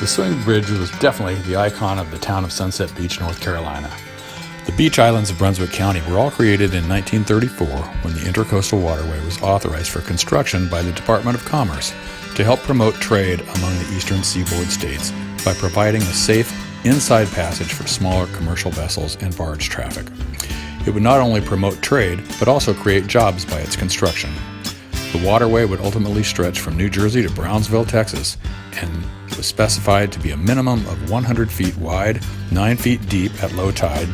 The swing bridge was definitely the icon of the town of Sunset Beach, North Carolina. The beach islands of Brunswick County were all created in 1934 when the Intracoastal Waterway was authorized for construction by the Department of Commerce to help promote trade among the eastern seaboard states by providing a safe inside passage for smaller commercial vessels and barge traffic. It would not only promote trade, but also create jobs by its construction. The waterway would ultimately stretch from New Jersey to Brownsville, Texas, and was specified to be a minimum of 100 feet wide, 9 feet deep at low tide,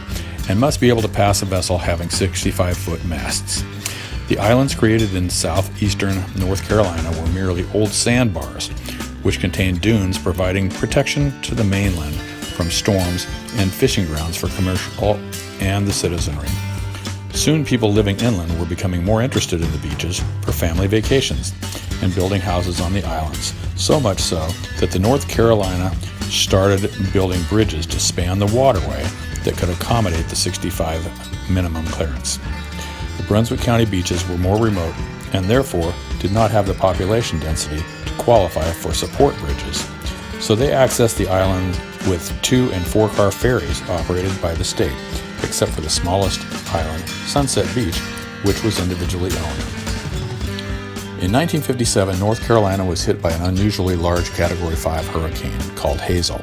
and must be able to pass a vessel having 65-foot masts. The islands created in southeastern North Carolina were merely old sandbars, which contained dunes providing protection to the mainland from storms and fishing grounds for commercial and the citizenry. Soon people living inland were becoming more interested in the beaches for family vacations and building houses on the islands, so much so that the North Carolina started building bridges to span the waterway that could accommodate the 65 minimum clearance. The Brunswick County beaches were more remote and therefore did not have the population density to qualify for support bridges, so they accessed the island with 2- and 4-car ferries operated by the state, except for the smallest island, Sunset Beach, which was individually owned. In 1957, North Carolina was hit by an unusually large Category 5 hurricane called Hazel.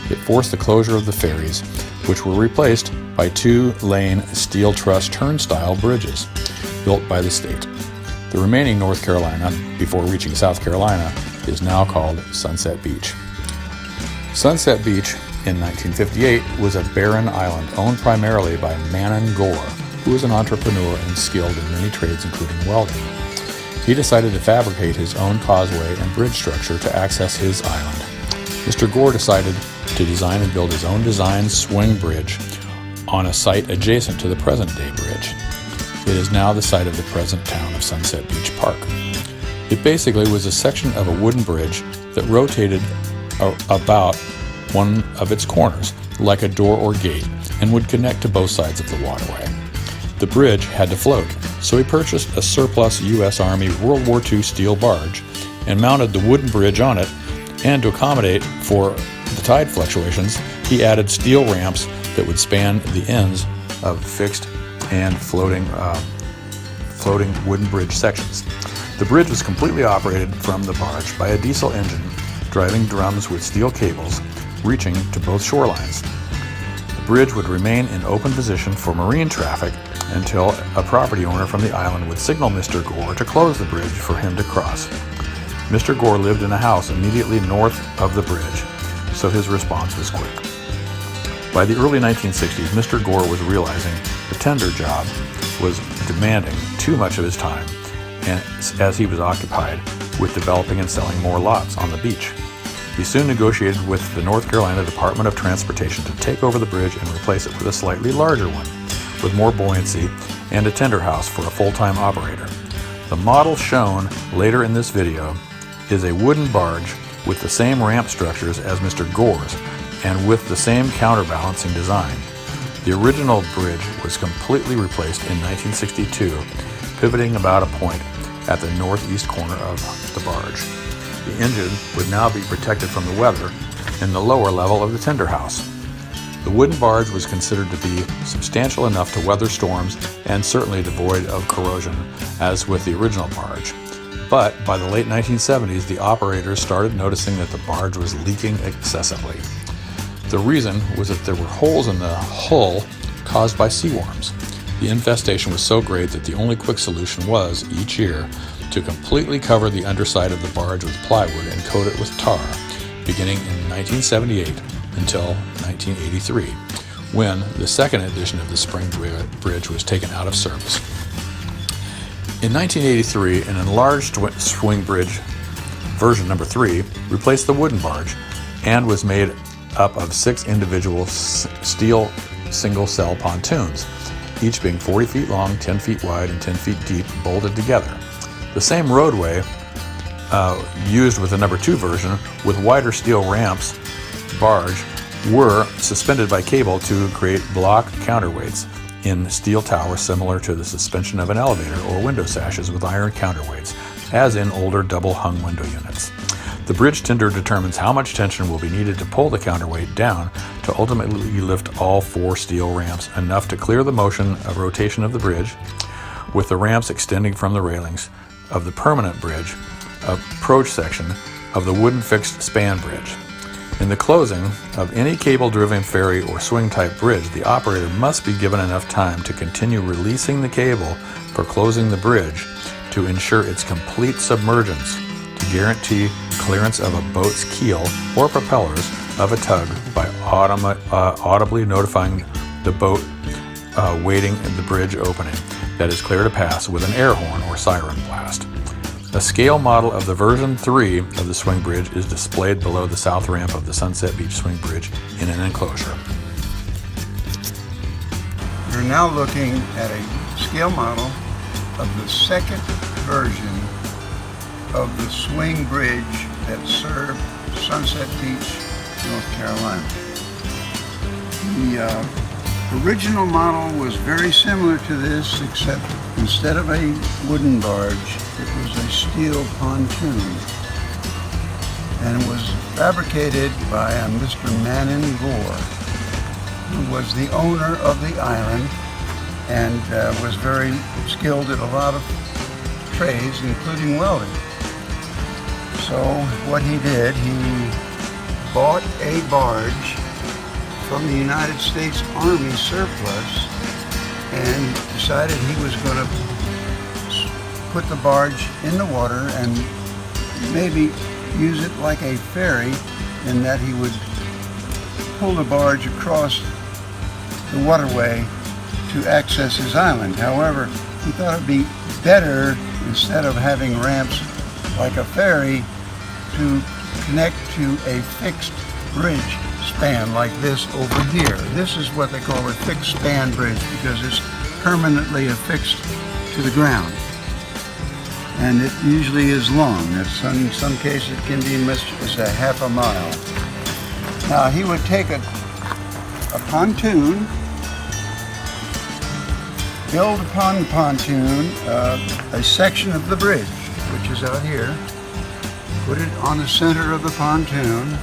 It forced the closure of the ferries, which were replaced by 2-lane steel truss turnstile bridges built by the state. The remaining North Carolina, before reaching South Carolina, is now called Sunset Beach. Sunset Beach in 1958 was a barren island owned primarily by Manon Gore, who was an entrepreneur and skilled in many trades including welding. He decided to fabricate his own causeway and bridge structure to access his island. Mr. Gore decided to design and build his own designed swing bridge on a site adjacent to the present-day bridge. It is now the site of the present town of Sunset Beach Park. It basically was a section of a wooden bridge that rotated about one of its corners, like a door or gate, and would connect to both sides of the waterway. The bridge had to float, so he purchased a surplus U.S. Army World War II steel barge and mounted the wooden bridge on it, and to accommodate for the tide fluctuations, he added steel ramps that would span the ends of fixed and floating wooden bridge sections. The bridge was completely operated from the barge by a diesel engine driving drums with steel cables reaching to both shorelines. The bridge would remain in open position for marine traffic until a property owner from the island would signal Mr. Gore to close the bridge for him to cross. Mr. Gore lived in a house immediately north of the bridge, so his response was quick. By the early 1960s, Mr. Gore was realizing the tender job was demanding too much of his time, and as he was occupied with developing and selling more lots on the beach. He soon negotiated with the North Carolina Department of Transportation to take over the bridge and replace it with a slightly larger one, with more buoyancy and a tender house for a full-time operator. The model shown later in this video is a wooden barge with the same ramp structures as Mr. Gore's and with the same counterbalancing design. The original bridge was completely replaced in 1962, pivoting about a point at the northeast corner of the barge. The engine would now be protected from the weather in the lower level of the tender house. The wooden barge was considered to be substantial enough to weather storms and certainly devoid of corrosion, as with the original barge. But by the late 1970s, the operators started noticing that the barge was leaking excessively. The reason was that there were holes in the hull caused by seaworms. The infestation was so great that the only quick solution was, each year, to completely cover the underside of the barge with plywood and coat it with tar, beginning in 1978 until 1983, when the second edition of the spring bridge was taken out of service. In 1983, an enlarged swing bridge, version number 3, replaced the wooden barge and was made up of 6 individual steel single-cell pontoons, each being 40 feet long, 10 feet wide, and 10 feet deep, bolted together. The same roadway used with the number 2 version, with wider steel ramps, barge, were suspended by cable to create block counterweights in steel towers similar to the suspension of an elevator or window sashes with iron counterweights, as in older double-hung window units. The bridge tender determines how much tension will be needed to pull the counterweight down to ultimately lift all 4 steel ramps, enough to clear the motion of rotation of the bridge, with the ramps extending from the railings of the permanent bridge approach section of the wooden fixed span bridge. In the closing of any cable-driven ferry or swing-type bridge, the operator must be given enough time to continue releasing the cable for closing the bridge to ensure its complete submergence, to guarantee clearance of a boat's keel or propellers of a tug by audibly notifying the boat waiting at the bridge opening that is clear to pass with an air horn or siren blast. A scale model of the version 3 of the swing bridge is displayed below the south ramp of the Sunset Beach Swing Bridge in an enclosure. You're now looking at a scale model of the second version of the swing bridge that served Sunset Beach, North Carolina. The original model was very similar to this, except instead of a wooden barge, it was a steel pontoon, and it was fabricated by a Mr. Manon Gore, who was the owner of the island and was very skilled at a lot of trades, including welding. So what he did, he bought a barge from the United States Army surplus and decided he was going to put the barge in the water and maybe use it like a ferry, in that he would pull the barge across the waterway to access his island. However, he thought it'd be better, instead of having ramps like a ferry, to connect to a fixed bridge span like this over here. This is what they call a fixed span bridge because it's permanently affixed to the ground. And it usually is long. In some cases it can be as much as a half a mile. Now he would take a pontoon, build upon the pontoon a section of the bridge, which is out here, put it on the center of the pontoon,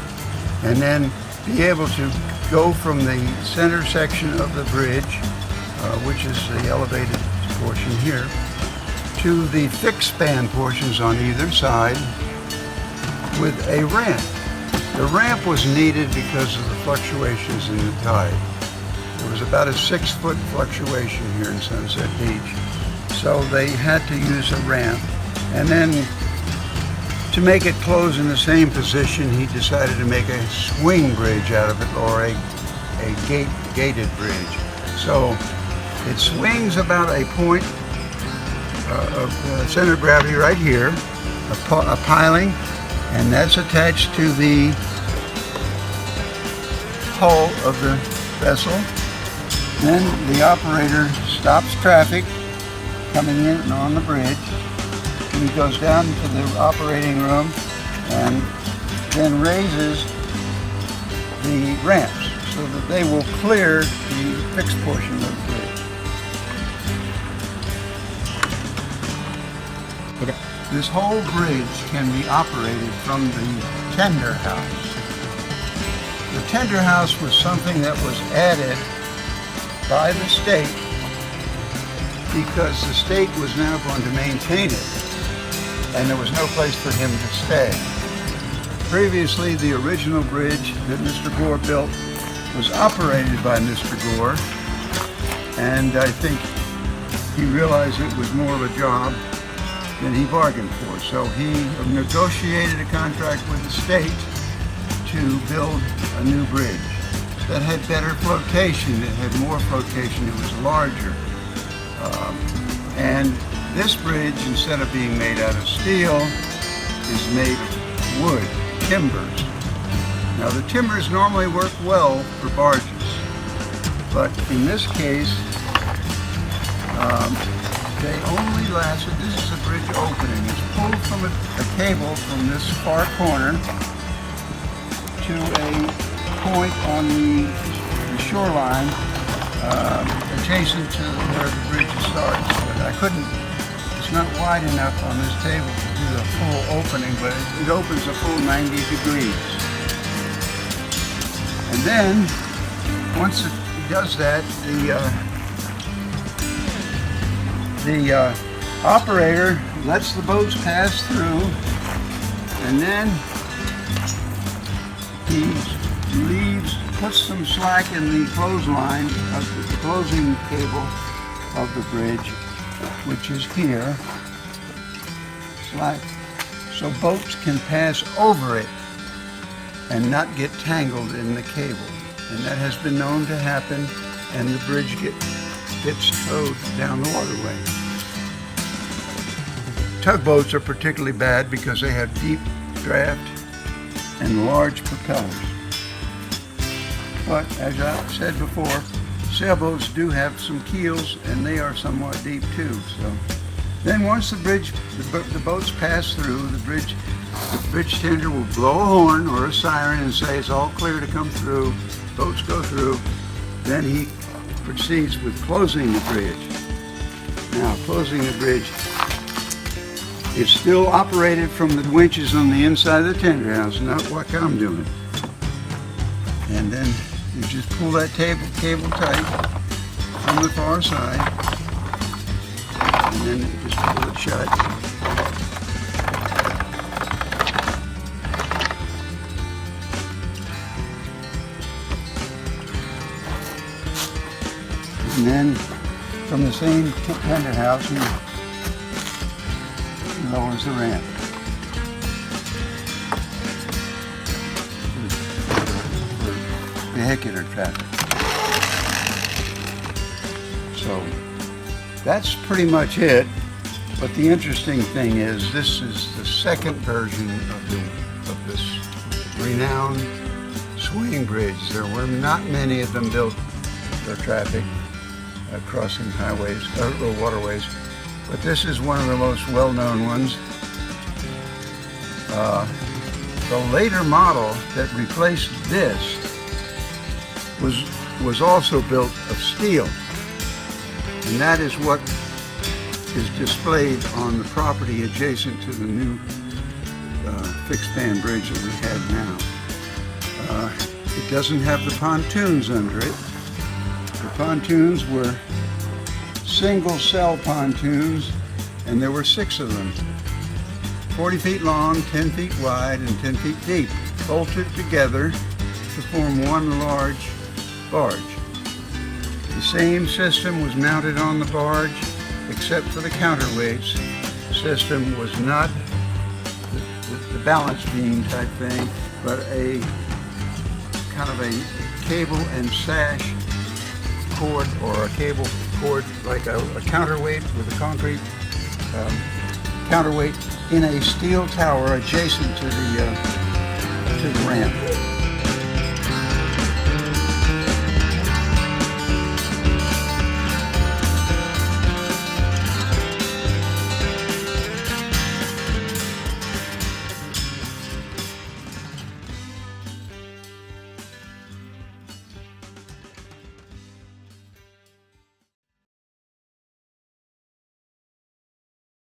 and then be able to go from the center section of the bridge, which is the elevated portion here, to the fixed span portions on either side with a ramp. The ramp was needed because of the fluctuations in the tide. There was about a 6-foot fluctuation here in Sunset Beach, so they had to use a ramp. And then to make it close in the same position, he decided to make a swing bridge out of it, or a gated bridge. So it swings about a point of center of gravity right here, a piling, and that's attached to the hull of the vessel. Then the operator stops traffic coming in and on the bridge. He goes down to the operating room and then raises the ramps so that they will clear the fixed portion of the bridge. This whole bridge can be operated from the tender house. The tender house was something that was added by the state because the state was now going to maintain it, and there was no place for him to stay. Previously, the original bridge that Mr. Gore built was operated by Mr. Gore, and I think he realized it was more of a job than he bargained for. So he negotiated a contract with the state to build a new bridge that had better flotation, it had more flotation, it was larger. And this bridge, instead of being made out of steel, is made of wood, timbers. Now the timbers normally work well for barges, but in this case, they only lasted, this is a bridge opening. It's pulled from a cable from this far corner to a point on the shoreline adjacent to where the bridge starts. But I couldn't not wide enough on this table to do the full opening, but it opens a full 90 degrees. And then, once it does that, the operator lets the boats pass through, and then he puts some slack in the clothesline of the closing cable of the bridge, which is here, slack, so boats can pass over it and not get tangled in the cable. And that has been known to happen, and the bridge gets towed down the waterway. Tugboats are particularly bad because they have deep draft and large propellers. But as I said before, sailboats do have some keels, and they are somewhat deep too. So then once the boats pass through, the bridge tender will blow a horn or a siren and say it's all clear to come through. Boats go through. Then he proceeds with closing the bridge. Now, closing the bridge, it's still operated from the winches on the inside of the tender house, not what I'm doing. And then you just pull that cable tight from the far side, and then you just pull it shut. And then from the same tender house, he lowers the ramp. For vehicular traffic. So that's pretty much it. But the interesting thing is, this is the second version of this renowned swing bridge. There were not many of them built for traffic crossing highways or waterways, but this is one of the most well-known ones. The later model that replaced this was also built of steel, and that is what is displayed on the property adjacent to the new fixed span bridge that we have now. It doesn't have the pontoons under it. The pontoons were single cell pontoons, and there were 6 of them, 40 feet long, 10 feet wide, and 10 feet deep, bolted together to form one large barge. The same system was mounted on the barge, except for the counterweights. System was not the balance beam type thing, but a kind of a cable and sash cord, or a cable cord, like a counterweight with a concrete counterweight in a steel tower adjacent to the ramp.